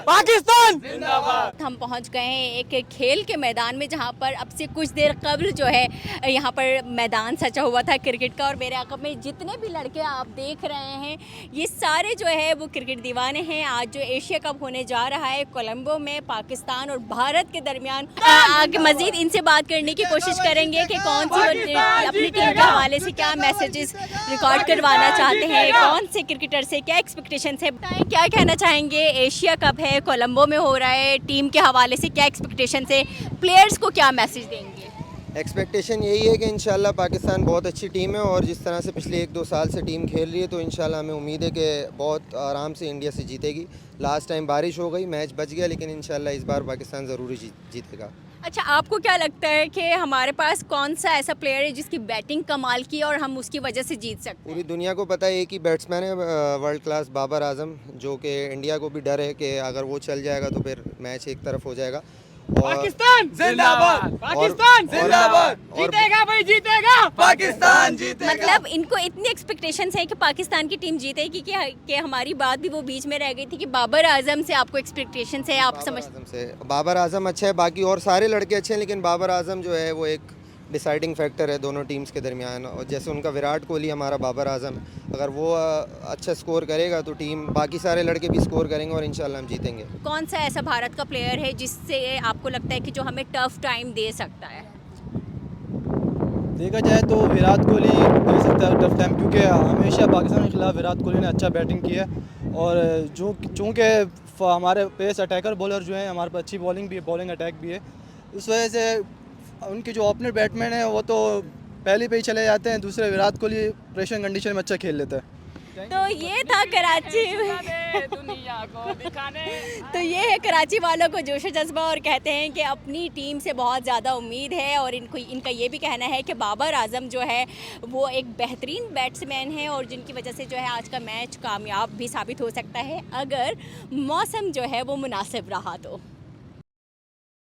पाकिस्तान। हम पहुंच गए हैं एक खेल के मैदान में, जहां पर अब से कुछ देर कबल जो है यहां पर मैदान सजा हुआ था क्रिकेट का। और मेरे आगे में जितने भी लड़के आप देख रहे हैं, ये सारे जो है वो क्रिकेट दीवाने हैं। आज जो एशिया कप होने जा रहा है कोलंबो में, पाकिस्तान और भारत के दरमियान, आगे मजीद इनसे बात करने की कोशिश करेंगे कि कौन सी अपनी टीम के हवाले से क्या मैसेजेस रिकॉर्ड करवाना चाहते हैं, कौन से क्रिकेटर से क्या एक्सपेक्टेशंस है। क्या कहना चाहेंगे, एशिया कप है, कोलंबो में हो रहा है, टीम के हवाले से क्या एक्सपेक्टेशन है, प्लेयर्स को क्या मैसेज देंगे? एक्सपेक्टेशन यही है कि इंशाल्लाह पाकिस्तान बहुत अच्छी टीम है और जिस तरह से पिछले 1-2 साल से टीम खेल रही है तो इंशाल्लाह हमें उम्मीद है कि बहुत आराम से इंडिया से जीतेगी। लास्ट टाइम बारिश हो गई, मैच बच गया, लेकिन इंशाल्लाह इस बार पाकिस्तान ज़रूर जीतेगा। अच्छा, आपको क्या लगता है कि हमारे पास कौन सा ऐसा प्लेयर है जिसकी बैटिंग कमाल की और हम उसकी वजह से जीत सकते हैं? पूरी दुनिया को पता है एक ही बैट्समैन है वर्ल्ड क्लास, बाबर आजम, जो कि इंडिया को भी डर है कि अगर वो चल जाएगा तो फिर मैच एक तरफ हो जाएगा। पाकिस्तान जिंदाबाद, पाकिस्तान जिंदाबाद, जीतेगा भाई जीतेगा, पाकिस्तान जीतेगा। मतलब इनको इतनी एक्सपेक्टेशंस है कि पाकिस्तान की टीम जीतेगी कि हमारी बात भी वो बीच में रह गई थी कि बाबर आजम से आपको एक्सपेक्टेशंस है, आप समझ? बाबर आजम अच्छा है, बाकी और सारे लड़के अच्छे हैं, लेकिन बाबर आजम जो है वो एक डिसाइडिंग फैक्टर है दोनों टीम्स के दरमियान। और जैसे उनका विराट कोहली, हमारा बाबर आजम, अगर वो अच्छा स्कोर करेगा तो टीम बाकी सारे लड़के भी स्कोर करेंगे और इंशाल्लाह हम जीतेंगे। कौन सा ऐसा भारत का प्लेयर है जिससे आपको लगता है कि जो हमें टफ टाइम दे सकता है? देखा जाए तो विराट कोहली दे सकता है टफ टाइम, क्योंकि हमेशा पाकिस्तान के खिलाफ विराट कोहली ने अच्छा बैटिंग की है। और जो चूँकि हमारे पेस अटैकर बॉलर जो हैं, हमारे पास अच्छी बॉलिंग भी है, बॉलिंग अटैक भी है, इस वजह से उनके जो ओपनर बैट्समैन हैं वो तो पहले पे ही चले जाते हैं। दूसरे विराट कोहली प्रेशर कंडीशन में अच्छा खेल लेता है। तो ये था कराची दुनिया को दिखाने। तो ये है कराची वालों को जोश जज्बा, और कहते हैं कि अपनी टीम से बहुत ज़्यादा उम्मीद है। और इनका ये भी कहना है कि बाबर आजम जो है वो एक बेहतरीन बैट्समैन है और जिनकी वजह से जो है आज का मैच कामयाब भी साबित हो सकता है अगर मौसम जो है वो मुनासिब रहा तो।